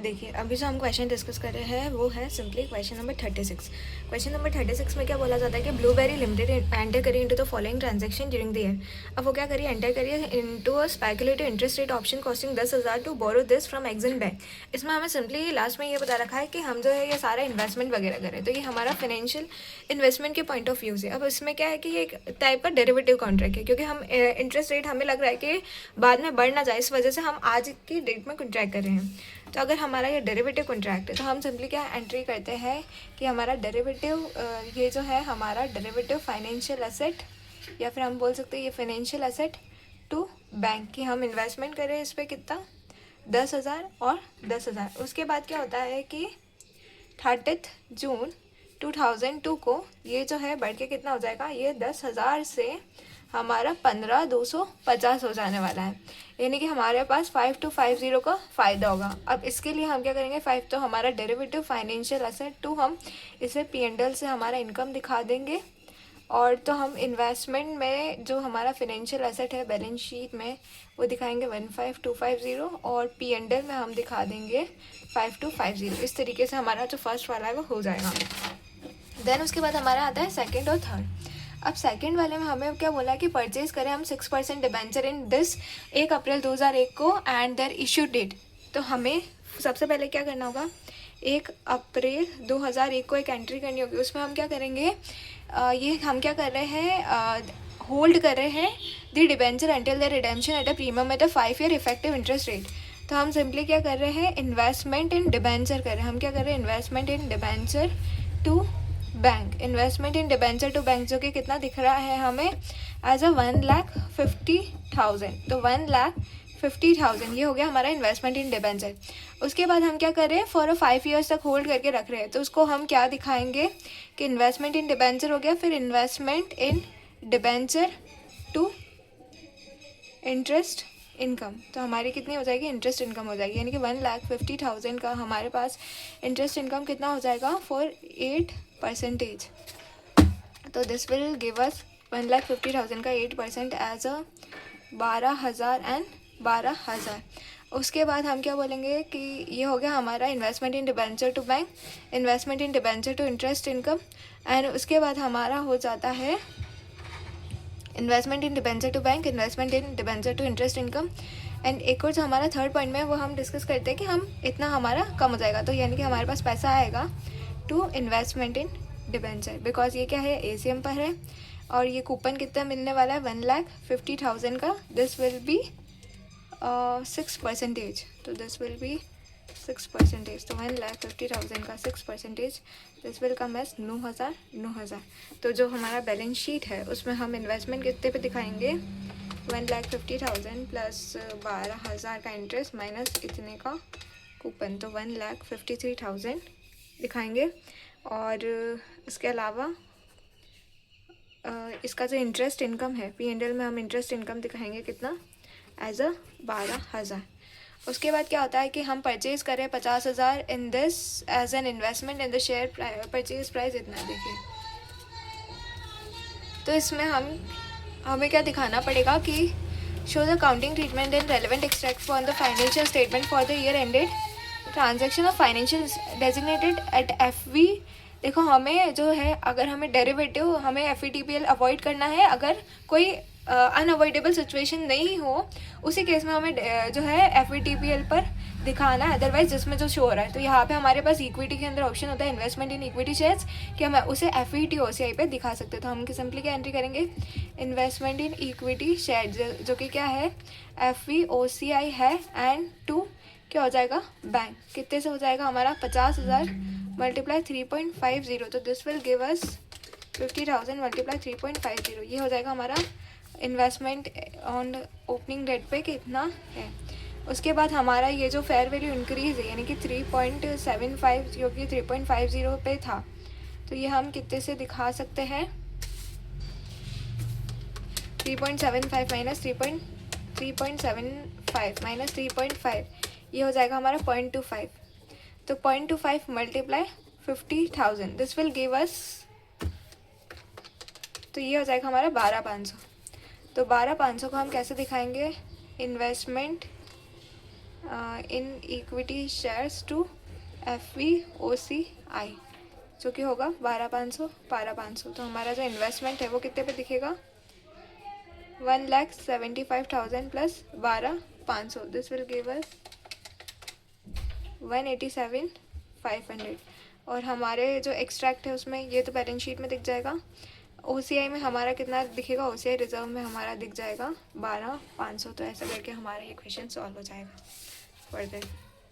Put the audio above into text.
देखिए, अभी जो हम क्वेश्चन डिस्कस कर रहे हैं वो है simply question number 36। Question number 36 में क्या बोला जाता है कि ब्लूबेरी लिमिटेड एंटर करिए into the following transaction during the year. अब वो क्या करिए, एंटर करिए into a speculative interest rate option costing 10,000 to borrow this from Exim bank. इसमें हमें सिंपली लास्ट में ये बता रखा है कि हम जो है ये सारा इन्वेस्टमेंट वगैरह करें, तो ये हमारा फाइनेंशियल इन्वेस्टमेंट के पॉइंट ऑफ व्यू से। अब इसमें क्या है कि ये एक टाइप का डेरिवेटिव कॉन्ट्रैक्ट है, क्योंकि हम इंटरेस्ट रेट हमें लग रहा है कि बाद में बढ़ ना जाए, इस वजह से हम आज की डेट में कॉन्ट्रैक्ट कर रहे हैं। तो अगर हमारा ये डेरिवेटिव कॉन्ट्रैक्ट है तो हम सिंपली क्या एंट्री करते हैं कि हमारा डेरिवेटिव ये जो है हमारा डेरिवेटिव फाइनेंशियल एसेट, या फिर हम बोल सकते हैं ये फाइनेंशियल एसेट टू बैंक की हम इन्वेस्टमेंट करें इस पर कितना 10,000 और 10,000। उसके बाद क्या होता है कि 30 जून 2002 को ये जो है बढ़ के कितना हो जाएगा, ये 10,000 से हमारा 15,250 हो जाने वाला है, यानी कि हमारे पास 5250 का फ़ायदा होगा। अब इसके लिए हम क्या करेंगे, 5 तो हमारा डेरिवेटिव फाइनेंशियल एसेट, 2 हम इसे P&L से हमारा इनकम दिखा देंगे, और तो हम इन्वेस्टमेंट में जो हमारा फाइनेंशियल एसेट है बैलेंस शीट में वो दिखाएंगे 15,250, और P&L में हम दिखा देंगे 5250। इस तरीके से हमारा जो फर्स्ट वाला है वो हो जाएगा। देन उसके बाद हमारा आता है सेकंड और थर्ड। अब सेकंड वाले में हमें क्या बोला है कि परचेज करें हम 6% डिबेंचर इन दिस 1 अप्रैल 2001 को एंड देयर इशू डेट। तो हमें सबसे पहले क्या करना होगा, 1 अप्रैल 2001 को एक एंट्री करनी होगी। उसमें हम क्या करेंगे, ये हम क्या कर रहे हैं, होल्ड कर रहे हैं the debenture until the redemption at a premium at a 5 year effective interest rate. तो हम सिंपली क्या कर रहे हैं, इन्वेस्टमेंट इन डिबेंचर कर रहे हैं। हम क्या कर रहे हैं, investment in debenture to bank, investment in debenture to bank, जो कि कितना दिख रहा है हमें एज अ 1,50,000। तो 1,50,000 ये हो गया हमारा इन्वेस्टमेंट इन डिबेंचर। उसके बाद हम क्या कर रहे हैं, फॉर 5 ईयर्स तक होल्ड करके रख रहे हैं, तो उसको हम क्या दिखाएंगे कि इन्वेस्टमेंट इन डिबेंचर हो गया, फिर investment in debenture to interest income. तो हमारी कितनी हो जाएगी, इंटरेस्ट इनकम हो जाएगी, यानी कि 1,50,000 का हमारे पास इंटरेस्ट इनकम कितना हो जाएगा फॉर 8%। तो दिस विल गिव अस 1,50,000 का 8% एज अ 12,000। उसके बाद हम क्या बोलेंगे कि ये हो गया हमारा investment in debenture to bank, investment in debenture to interest income, and उसके बाद हमारा हो जाता है investment in debenture to bank, investment in debenture to interest income. And एक और जो हमारा थर्ड पॉइंट में वो हम डिस्कस करते हैं कि हम इतना हमारा कम हो जाएगा, तो यानी कि हमारे पास पैसा आएगा to investment in debenture, because ये क्या है ACM पर है, और ये कूपन कितना मिलने वाला है 1,50,000 का। दिस विल बी 6%, तो दिस विल बी 6%, तो 1,50,000 का 6%, दिस विल कम एज 9,000। तो जो हमारा बैलेंस शीट है उसमें हम इन्वेस्टमेंट कितने पे दिखाएंगे, 1,50,000 प्लस 12,000 का इंटरेस्ट माइनस इतने का कूपन, तो 1,53,000 दिखाएंगे। और इसके अलावा इसका जो इंटरेस्ट इनकम है P&L में हम इंटरेस्ट इनकम दिखाएंगे कितना, एज अ 12,000। उसके बाद क्या होता है कि हम परचेज करें 50,000 in this as an investment in the share, purchase price इतना है देखिए। तो इसमें हमें क्या दिखाना पड़ेगा कि show the counting treatment in relevant extract for the financial statement for the year ended transaction of financial designated at FV। देखो हमें जो है, अगर हमें डेरिवेटिव हमें FVTPL अवॉइड करना है, अगर कोई अनअवॉइडेबल सिचुएशन नहीं हो उसी केस में हमें जो है FVTPL पर दिखाना है, अदरवाइज जिसमें जो शो हो रहा है। तो यहाँ पे हमारे पास इक्विटी के अंदर ऑप्शन होता है इन्वेस्टमेंट इन इक्विटी शेयर्स, कि हम उसे FVTOCI पे दिखा सकते हैं। तो हम सिंपली क्या एंट्री करेंगे, इन्वेस्टमेंट इन इक्विटी शेयर, जो कि क्या है FVOCI है, एंड टू क्या हो जाएगा बैंक, कितने से हो जाएगा हमारा 50,000 मल्टीप्लाई 3.50, तो this will give us 50,000 multiply 3.50, ये हो जाएगा हमारा इन्वेस्टमेंट ऑन ओपनिंग डेट पे कितना है। उसके बाद हमारा ये जो फेयर वैल्यू इंक्रीज है, यानी कि 3.75 जो कि 3.50 पे था, तो ये हम कितने से दिखा सकते हैं, 3.75 माइनस 3.75 माइनस 3.5, ये हो जाएगा हमारा 0.25। तो 0.25 multiply 50,000, this will give us, तो ये हो जाएगा हमारा 12,500। तो 12,500 को हम कैसे दिखाएंगे, investment in equity shares to FVOCI, जो कि होगा 12,500 तो हमारा जो इन्वेस्टमेंट है वो कितने पे दिखेगा 1,75,000 plus 12,500, this will give us 187,500। और हमारे जो एक्सट्रैक्ट है उसमें ये तो बैलेंस शीट में दिख जाएगा, OCI में हमारा कितना दिखेगा, OCI रिजर्व में हमारा दिख जाएगा 12,500। तो ऐसा करके हमारा ये क्वेश्चन सॉल्व हो जाएगा फर्दर।